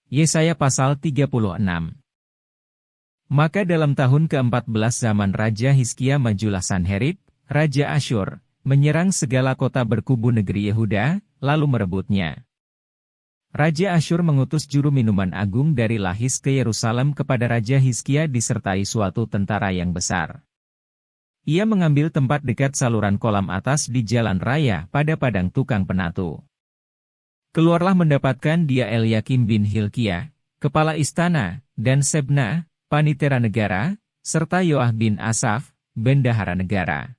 Yesaya pasal 36. Maka dalam tahun ke-14 zaman Raja Hizkia majulah Sanherib, Raja Asyur, menyerang segala kota berkubu negeri Yehuda, lalu merebutnya. Raja Asyur mengutus juru minuman agung dari Lahis ke Yerusalem kepada Raja Hizkia disertai suatu tentara yang besar. Ia mengambil tempat dekat saluran kolam atas di jalan raya pada padang tukang penatu. Keluarlah mendapatkan dia Eliakim bin Hilkiah, kepala istana, dan Sebna, panitera negara, serta Yoah bin Asaf, bendahara negara.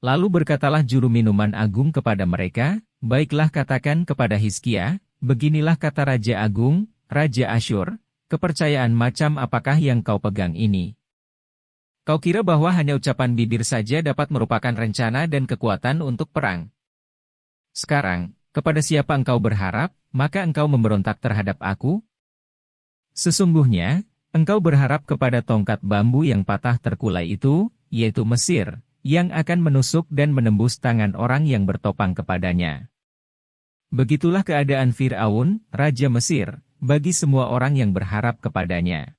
Lalu berkatalah juru minuman agung kepada mereka, baiklah katakan kepada Hizkia, beginilah kata Raja Agung, Raja Asyur, kepercayaan macam apakah yang kau pegang ini? Kau kira bahwa hanya ucapan bibir saja dapat merupakan rencana dan kekuatan untuk perang? Sekarang, kepada siapa engkau berharap, maka engkau memberontak terhadap aku? Sesungguhnya, engkau berharap kepada tongkat bambu yang patah terkulai itu, yaitu Mesir, yang akan menusuk dan menembus tangan orang yang bertopang kepadanya. Begitulah keadaan Fir'aun, Raja Mesir, bagi semua orang yang berharap kepadanya.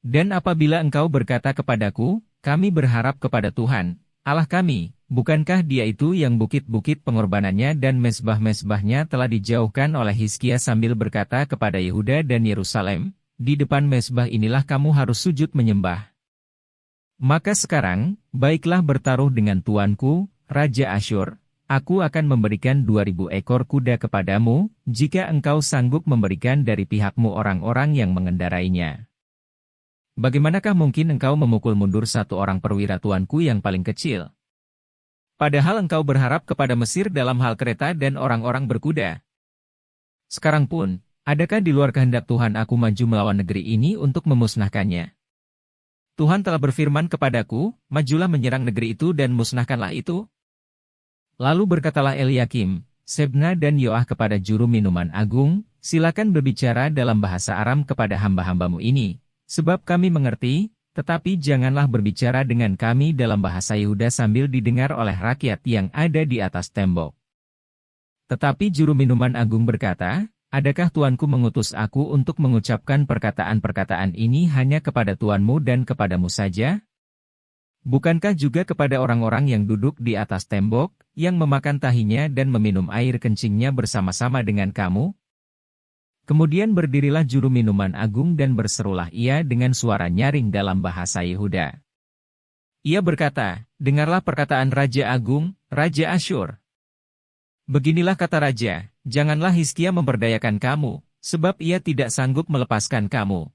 Dan apabila engkau berkata kepadaku, kami berharap kepada Tuhan, Allah kami, bukankah dia itu yang bukit-bukit pengorbanannya dan mezbah-mezbahnya telah dijauhkan oleh Hizkia sambil berkata kepada Yehuda dan Yerusalem, di depan mezbah inilah kamu harus sujud menyembah. Maka sekarang, baiklah bertaruh dengan tuanku, Raja Asyur, aku akan memberikan 2.000 ekor kuda kepadamu, jika engkau sanggup memberikan dari pihakmu orang-orang yang mengendarainya. Bagaimanakah mungkin engkau memukul mundur satu orang perwira tuanku yang paling kecil? Padahal engkau berharap kepada Mesir dalam hal kereta dan orang-orang berkuda. Sekarang pun, adakah di luar kehendak Tuhan aku maju melawan negeri ini untuk memusnahkannya? Tuhan telah berfirman kepadaku, majulah menyerang negeri itu dan musnahkanlah itu. Lalu berkatalah Eliakim, Sebna dan Yoah kepada juru minuman agung, silakan berbicara dalam bahasa Aram kepada hamba-hambamu ini, sebab kami mengerti, tetapi janganlah berbicara dengan kami dalam bahasa Yehuda sambil didengar oleh rakyat yang ada di atas tembok. Tetapi juru minuman agung berkata, adakah tuanku mengutus aku untuk mengucapkan perkataan-perkataan ini hanya kepada tuanmu dan kepadamu saja? Bukankah juga kepada orang-orang yang duduk di atas tembok, yang memakan tahinya dan meminum air kencingnya bersama-sama dengan kamu? Kemudian berdirilah juru minuman agung dan berserulah ia dengan suara nyaring dalam bahasa Yehuda. Ia berkata, dengarlah perkataan Raja Agung, Raja Asyur. Beginilah kata Raja, janganlah Hizkia memperdayakan kamu, sebab ia tidak sanggup melepaskan kamu.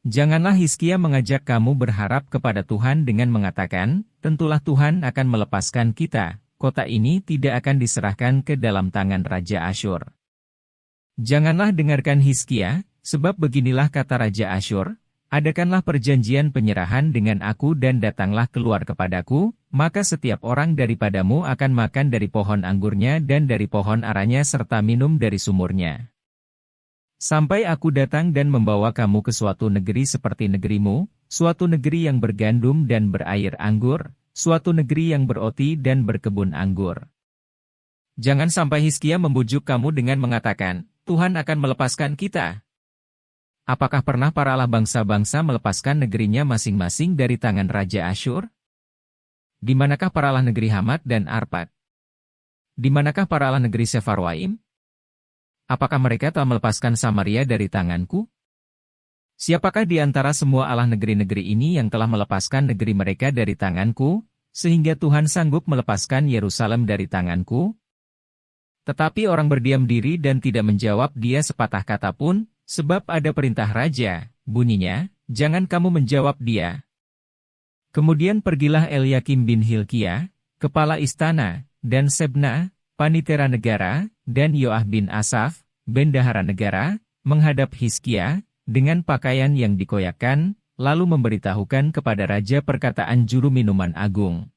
Janganlah Hizkia mengajak kamu berharap kepada Tuhan dengan mengatakan, tentulah Tuhan akan melepaskan kita, kota ini tidak akan diserahkan ke dalam tangan Raja Asyur. Janganlah dengarkan Hizkia, sebab beginilah kata Raja Asyur, adakanlah perjanjian penyerahan dengan aku dan datanglah keluar kepadaku, maka setiap orang daripadamu akan makan dari pohon anggurnya dan dari pohon aranya serta minum dari sumurnya. Sampai aku datang dan membawa kamu ke suatu negeri seperti negerimu, suatu negeri yang bergandum dan berair anggur, suatu negeri yang beroti dan berkebun anggur. Jangan sampai Hizkia membujuk kamu dengan mengatakan, Tuhan akan melepaskan kita. Apakah pernah para Allah bangsa-bangsa melepaskan negerinya masing-masing dari tangan Raja Asyur? Di manakah para Allah negeri Hamat dan Arpad? Di manakah para Allah negeri Sefarwaim? Apakah mereka telah melepaskan Samaria dari tanganku? Siapakah di antara semua Allah negeri-negeri ini yang telah melepaskan negeri mereka dari tanganku, sehingga Tuhan sanggup melepaskan Yerusalem dari tanganku? Tetapi orang berdiam diri dan tidak menjawab dia sepatah kata pun, sebab ada perintah raja, bunyinya, jangan kamu menjawab dia. Kemudian pergilah Eliakim bin Hilkiah, kepala istana, dan Sebna, panitera negara, dan Yoah bin Asaf, bendahara negara, menghadap Hizkia, dengan pakaian yang dikoyakkan, lalu memberitahukan kepada raja perkataan juru minuman agung.